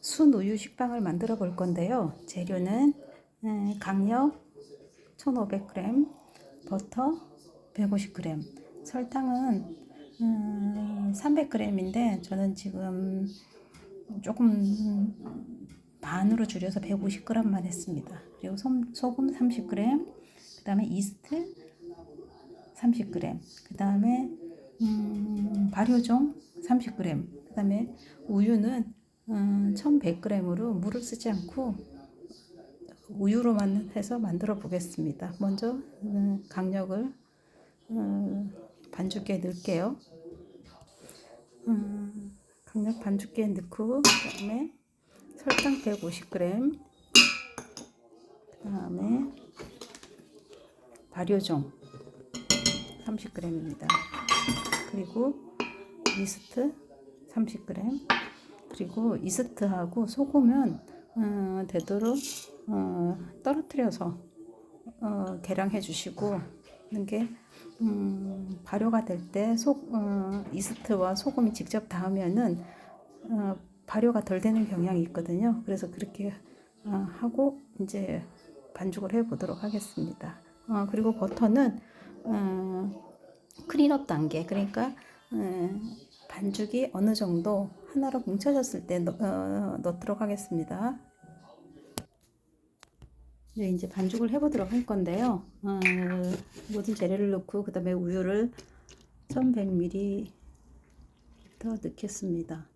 순우유 식빵을 만들어 볼 건데요. 재료는 강력 1500g, 버터 150g, 설탕은 300g인데 저는 지금 조금 반으로 줄여서 150g만 했습니다. 그리고 소금 30g, 그 다음에 이스트 30g, 그 다음에 발효종 30g, 그 다음에 우유는 1100g으로 물을 쓰지 않고 우유로만 해서 만들어 보겠습니다. 먼저 강력을 반죽기에 넣을게요. 강력 반죽기에 넣고 그 다음에 설탕 150g, 그 다음에 발효종 30g입니다. 그리고 이스트 30g, 그리고 이스트하고 소금은 되도록 떨어뜨려서 계량해 주시고, 이게 발효가 될 때 이스트와 소금이 직접 닿으면은 발효가 덜 되는 경향이 있거든요. 그래서 그렇게 하고 이제 반죽을 해 보도록 하겠습니다. 그리고 버터는 클린업 단계, 그러니까 반죽이 어느 정도 하나로 뭉쳐졌을 때 넣도록 하겠습니다. 네, 이제 반죽을 해보도록 할 건데요. 모든 재료를 넣고 그 다음에 우유를 1100ml 넣겠습니다.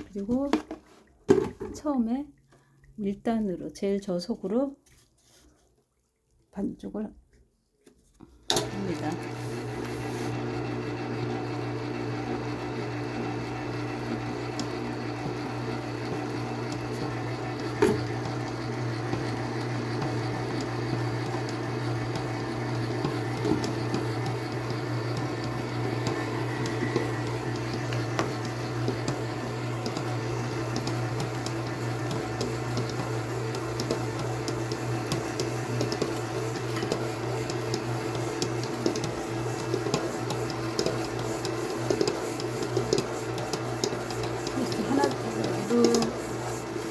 그리고 처음에 1단으로 제일 저속으로 반죽을 합니다.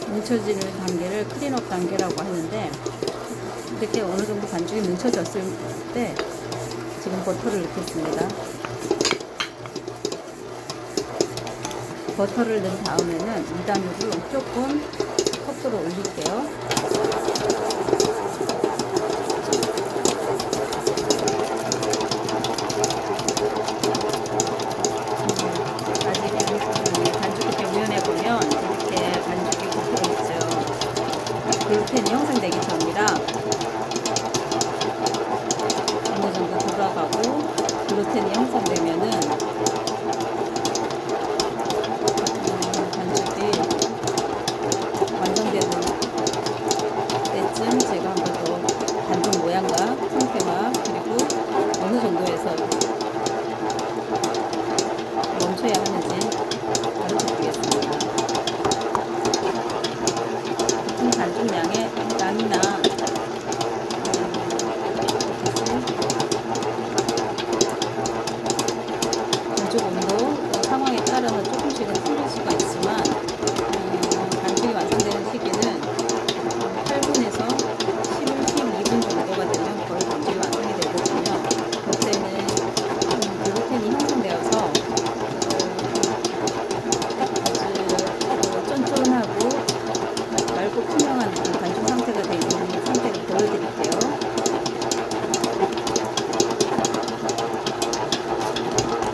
뭉쳐지는 단계를 클린업 단계라고 하는데, 이렇게 어느 정도 반죽이 뭉쳐졌을 때 지금 버터를 넣겠습니다. 버터를 넣은 다음에는 2단으로 조금 속도를 올릴게요. 글루텐이 형성되기 전이라 어느 정도 돌아가고, 글루텐이 형성되면은 반죽이 완성되는 때쯤 제가 한 번 더 반죽 모양과 상태와 그리고 어느 정도에서 멈춰야 하는지 가르쳐 드리겠습니다. 반죽량의 양이나 반죽 온도 상황에 따라서 조금씩은 틀릴 수가 있지만, 반죽이 완성되는 시기는 8분에서 12분 정도가 되면 거의 반죽이 완성이 되거든요. 그때는 글루텐이 형성되어서 아주 쫀쫀하고 맑고 투명한 반죽 상태가 되어 있는 상태를 보여드릴게요.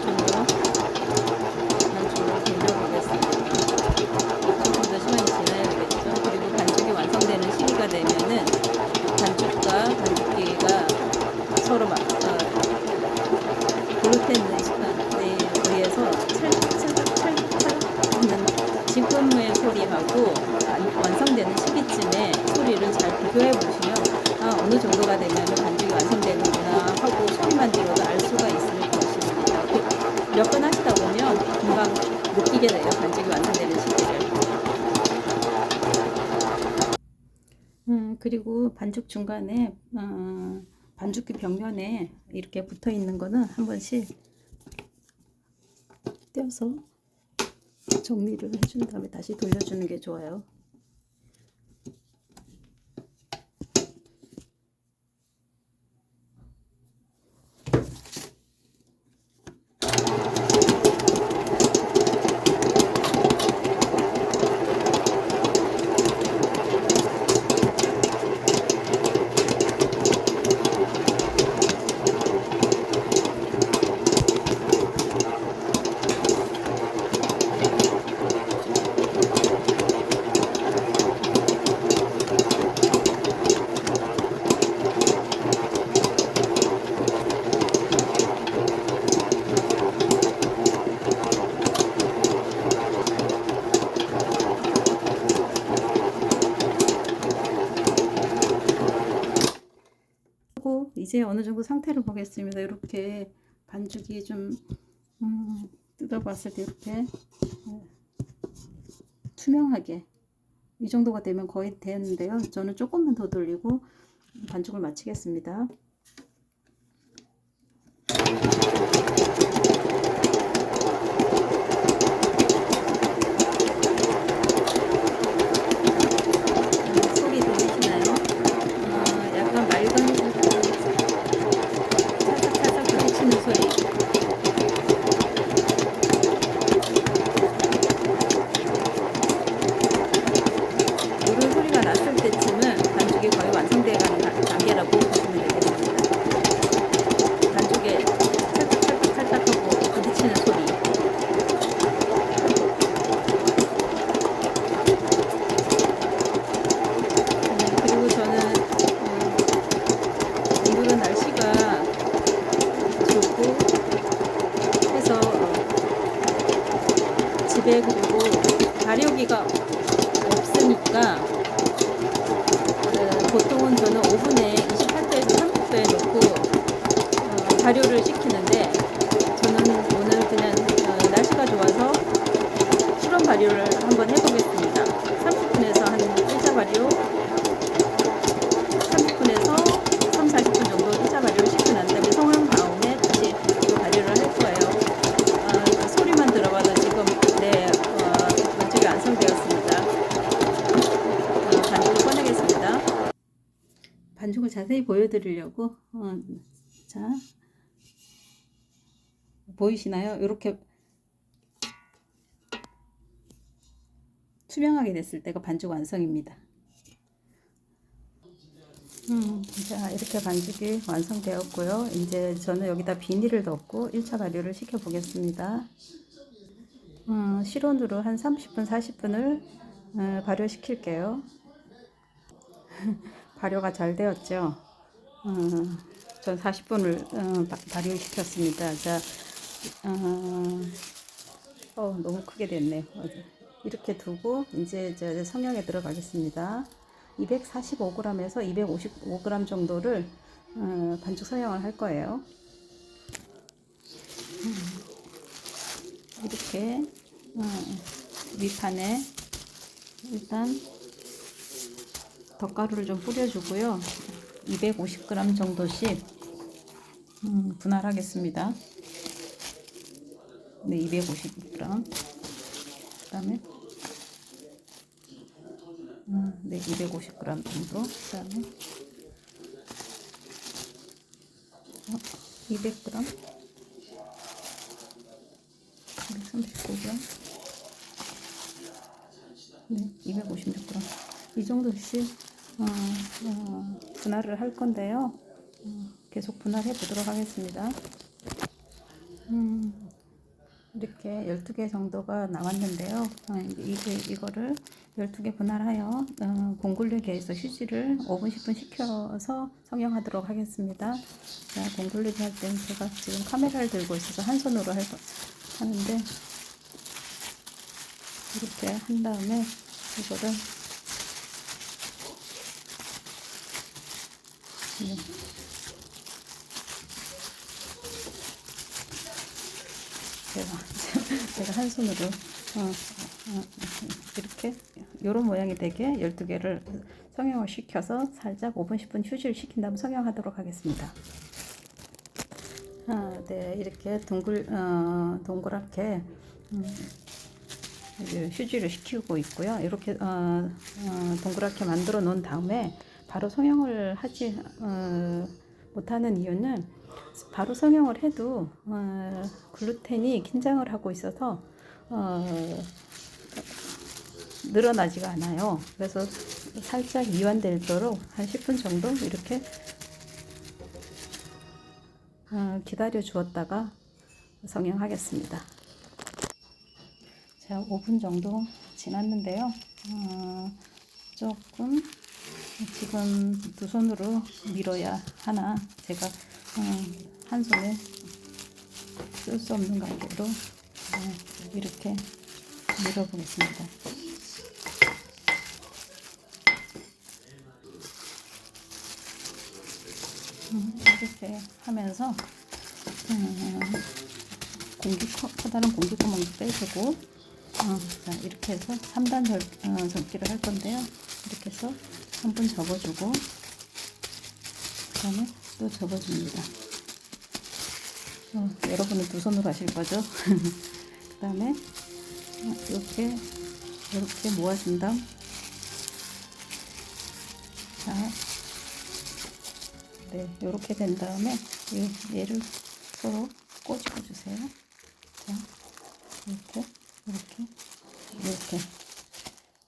좀 더 반죽을 돌려보겠습니다. 조금 더 시간이 지나야겠죠. 그리고 반죽이 완성되는 시기가 되면은 반죽과 반죽기가 서로 글루텐의 시간에 의해서 찰칵찰칵 하는 지금의 소리하고 완성되는 시기쯤에 소리를 잘 비교해 보시면 어느 정도가 되면 반죽이 완성되는구나 하고 소리만 들어도 알 수가 있을 것입니다. 몇 번 하시다 보면 금방 느끼게 돼요, 반죽이 완성되는 시기를. 그리고 반죽 중간에 반죽기 벽면에 이렇게 붙어 있는 거는 한 번씩 떼어서 정리를 해준 다음에 다시 돌려주는 게 좋아요. 하고 이제 어느 정도 상태를 보겠습니다. 이렇게 반죽이 좀 뜯어봤을 때 이렇게 투명하게 이 정도가 되면 거의 되었는데요. 저는 조금만 더 돌리고 반죽을 마치겠습니다. 소리 들리시나요? 약간 맑은 살짝살짝 부딪히는 소리. 이런 소리가 났을 때쯤은 반죽이 거의 완성되어가는 단계라고 보시면 되겠습니다. 반죽에 살짝살짝하고 부딪히는 소리. 그리고 저는 오늘은 날씨가 좋고 해서 집에 그리고 발효기가 없으니까 보통은 저는 오븐에 28도에서 30도에 놓고 발효를 시키는데 저는 오늘 그냥 날씨가 좋아서 실온 발효를 한번 해보겠습니다. 30분에서 한 1차 발효 30분에서 3, 40분 정도 1차 발효를 시키고 난 다음에 성형 다음에 다시 또 발효를 할 거예요. 소리만 들어봐도 지금 반죽이 완성되었습니다. 반죽을 꺼내겠습니다. 반죽을 자세히 보여드리려고 자 보이시나요? 이렇게 투명하게 됐을 때가 반죽 완성입니다. 자 이렇게 반죽이 완성되었고요. 이제 저는 여기다 비닐을 덮고 1차 발효를 시켜 보겠습니다. 실온으로 한 30분 40분을 발효시킬게요. 발효가 잘 되었죠. 전 40분을 발효시켰습니다. 자, 너무 크게 됐네요. 이렇게 두고 이제 성형에 들어가겠습니다. 245g에서 255g 정도를 반죽 성형을 할 거예요. 이렇게 밑판에 일단 덧가루를 좀 뿌려주고요. 250g 정도씩 분할하겠습니다. 네, 250g. 그 다음에 네, 250g 정도. 그 다음에 200g, 239g, 네, 256g. 이 정도씩 분할을 할 건데요. 계속 분할해 보도록 하겠습니다. 이렇게 12개 정도가 나왔는데요. 이거를 12개 분할하여 공굴리기에서 휴지를 5분 10분 식혀서 성형하도록 하겠습니다. 자, 공굴리기 할 때는 제가 지금 카메라를 들고 있어서 한 손으로 하는데 이렇게 한 다음에 이거를 네. 제가 한 손으로 이렇게 요런 모양이 되게 12개를 성형을 시켜서 살짝 5분 10분 휴지를 시킨 다음 성형하도록 하겠습니다. 네, 이렇게 동그랗게 휴지를 식히고 있고요. 이렇게 동그랗게 만들어 놓은 다음에 바로 성형을 하지 못하는 이유는 바로 성형을 해도 글루텐이 긴장을 하고 있어서 늘어나지가 않아요. 그래서 살짝 이완되도록 한 10분 정도 이렇게 기다려 주었다가 성형하겠습니다. 자, 5분 정도 지났는데요. 조금 지금 두 손으로 밀어야 하나, 제가 한 손에 쓸 수 없는 관계로 이렇게 밀어보겠습니다. 이렇게 하면서 커다란 공기구멍도 빼주고, 자, 이렇게 해서 3단 접기를 할 건데요. 이렇게 해서 한 번 접어주고, 그 다음에 또 접어줍니다. 여러분은 두 손으로 하실 거죠? 그 다음에 이렇게 모아준 다음, 자, 네, 이렇게 된 다음에 얘를 서로 꼬집어 주세요. 자,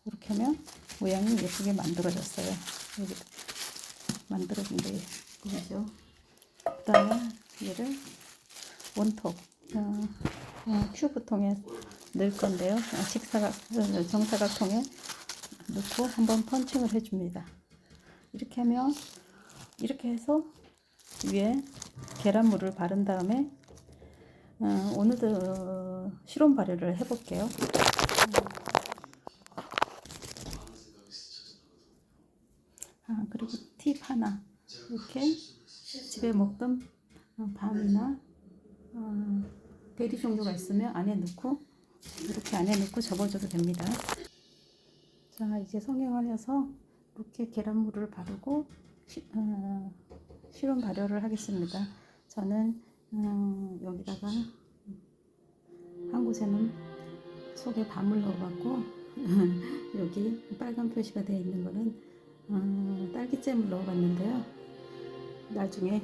이렇게 하면 모양이 예쁘게 만들어졌어요. 여기 만들어진 게 보이죠? 그 다음에 얘를 원톱 큐브통에 넣을 건데요. 정사각통에 넣고 한번 펀칭을 해줍니다. 이렇게 하면, 이렇게 해서 위에 계란물을 바른 다음에 오늘도 실온 발효를 해볼게요. 그리고 팁 하나, 이렇게 집에 먹던 밤이나 베리 종류가 있으면 안에 넣고, 이렇게 안에 넣고 접어줘도 됩니다. 자, 이제 성형을 해서 이렇게 계란물을 바르고 실온 발효를 하겠습니다. 저는 여기다가 한 곳에는 속에 밤을 넣어봤고 여기 빨간 표시가 되어 있는 거는 딸기잼을 넣어봤는데요. 나중에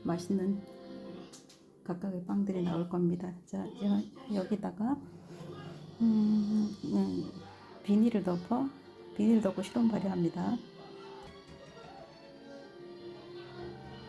맛있는 각각의 빵들이 나올 겁니다. 자, 여기다가 비닐을 덮고 실온 발효합니다.